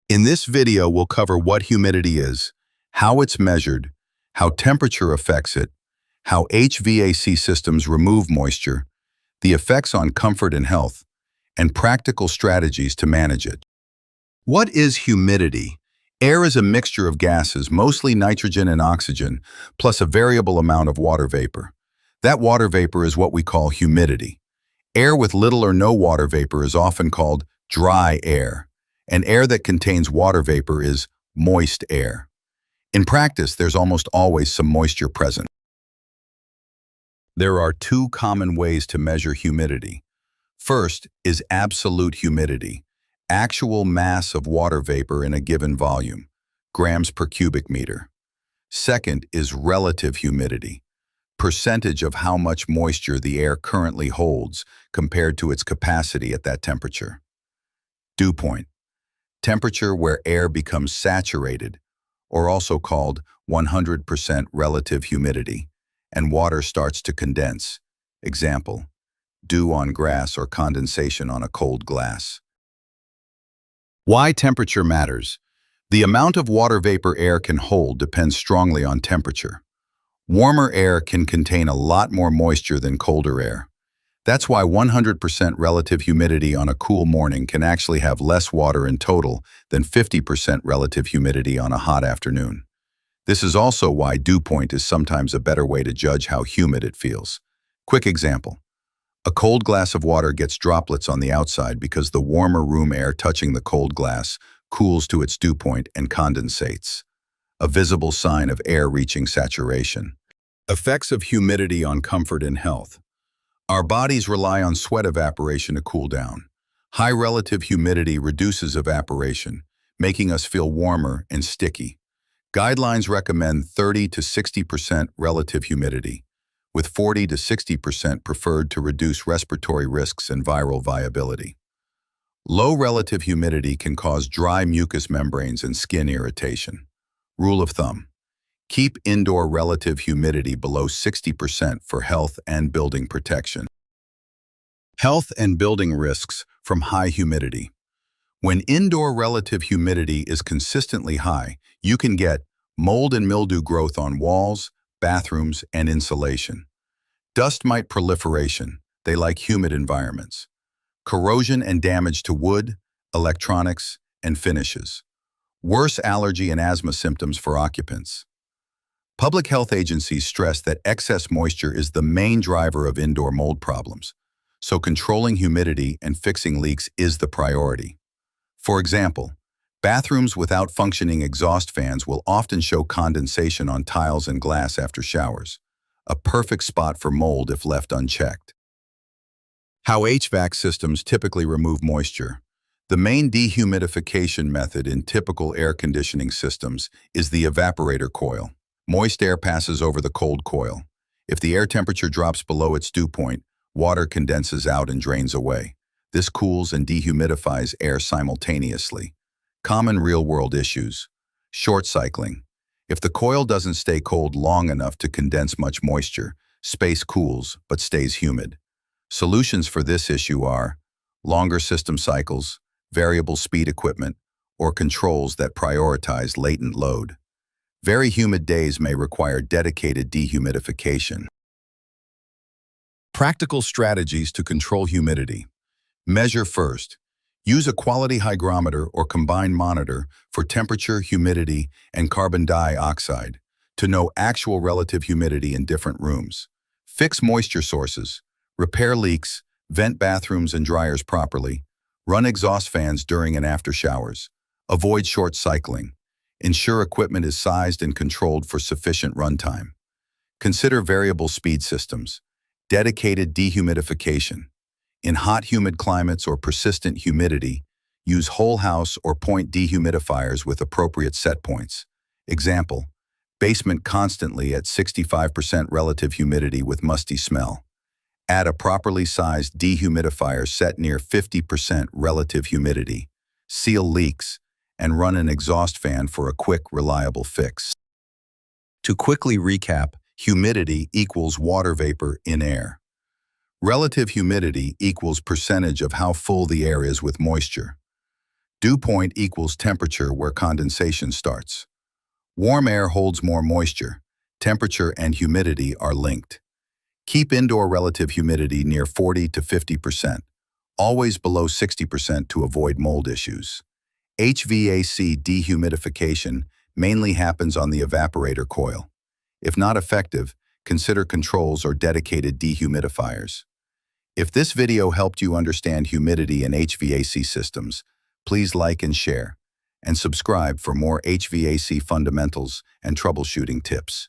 In this video, we'll cover what humidity is, how it's measured, how temperature affects it, how HVAC systems remove moisture, the effects on comfort and health, and practical strategies to manage it. What is humidity? Air is a mixture of gases, mostly nitrogen and oxygen, plus a variable amount of water vapor. That water vapor is what we call humidity. Air with little or no water vapor is often called dry air, and air that contains water vapor is moist air. In practice, there's almost always some moisture present. There are two common ways to measure humidity. First is absolute humidity, actual mass of water vapor in a given volume, grams per cubic meter. Second is relative humidity, percentage of how much moisture the air currently holds compared to its capacity at that temperature. Dew point, temperature where air becomes saturated, or also called 100% relative humidity, and water starts to condense. Example, dew on grass or condensation on a cold glass. Why temperature matters. The amount of water vapor air can hold depends strongly on temperature. Warmer air can contain a lot more moisture than colder air. That's why 100% relative humidity on a cool morning can actually have less water in total than 50% relative humidity on a hot afternoon. This is also why dew point is sometimes a better way to judge how humid it feels. Quick example. A cold glass of water gets droplets on the outside because the warmer room air touching the cold glass cools to its dew point and condensates, a visible sign of air reaching saturation. Effects of humidity on comfort and health. Our bodies rely on sweat evaporation to cool down. High relative humidity reduces evaporation, making us feel warmer and sticky. Guidelines recommend 30 to 60% relative humidity, with 40 to 60% preferred to reduce respiratory risks and viral viability. Low relative humidity can cause dry mucous membranes and skin irritation. Rule of thumb: keep indoor relative humidity below 60% for health and building protection. Health and building risks from high humidity. When indoor relative humidity is consistently high, you can get mold and mildew growth on walls, bathrooms, and insulation. Dust mite proliferation, they like humid environments. Corrosion and damage to wood, electronics, and finishes. Worse allergy and asthma symptoms for occupants. Public health agencies stress that excess moisture is the main driver of indoor mold problems, so controlling humidity and fixing leaks is the priority. For example, bathrooms without functioning exhaust fans will often show condensation on tiles and glass after showers, a perfect spot for mold if left unchecked. How HVAC systems typically remove moisture. The main dehumidification method in typical air conditioning systems is the evaporator coil. Moist air passes over the cold coil. If the air temperature drops below its dew point, water condenses out and drains away. This cools and dehumidifies air simultaneously. Common real-world issues. Short cycling. If the coil doesn't stay cold long enough to condense much moisture, space cools but stays humid. Solutions for this issue are longer system cycles, variable speed equipment, or controls that prioritize latent load. Very humid days may require dedicated dehumidification. Practical strategies to control humidity. Measure first. Use a quality hygrometer or combined monitor for temperature, humidity, and carbon dioxide to know actual relative humidity in different rooms. Fix moisture sources. Repair leaks, vent bathrooms and dryers properly. Run exhaust fans during and after showers. Avoid short cycling. Ensure equipment is sized and controlled for sufficient runtime. Consider variable speed systems. Dedicated dehumidification. In hot, humid climates or persistent humidity, use whole house or point dehumidifiers with appropriate set points. Example, basement constantly at 65% relative humidity with musty smell. Add a properly sized dehumidifier set near 50% relative humidity. Seal leaks, and run an exhaust fan for a quick, reliable fix. To quickly recap, humidity equals water vapor in air. Relative humidity equals percentage of how full the air is with moisture. Dew point equals temperature where condensation starts. Warm air holds more moisture. Temperature and humidity are linked. Keep indoor relative humidity near 40 to 50%, always below 60% to avoid mold issues. HVAC dehumidification mainly happens on the evaporator coil. If not effective, consider controls or dedicated dehumidifiers. If this video helped you understand humidity in HVAC systems, please like and share, and subscribe for more HVAC fundamentals and troubleshooting tips.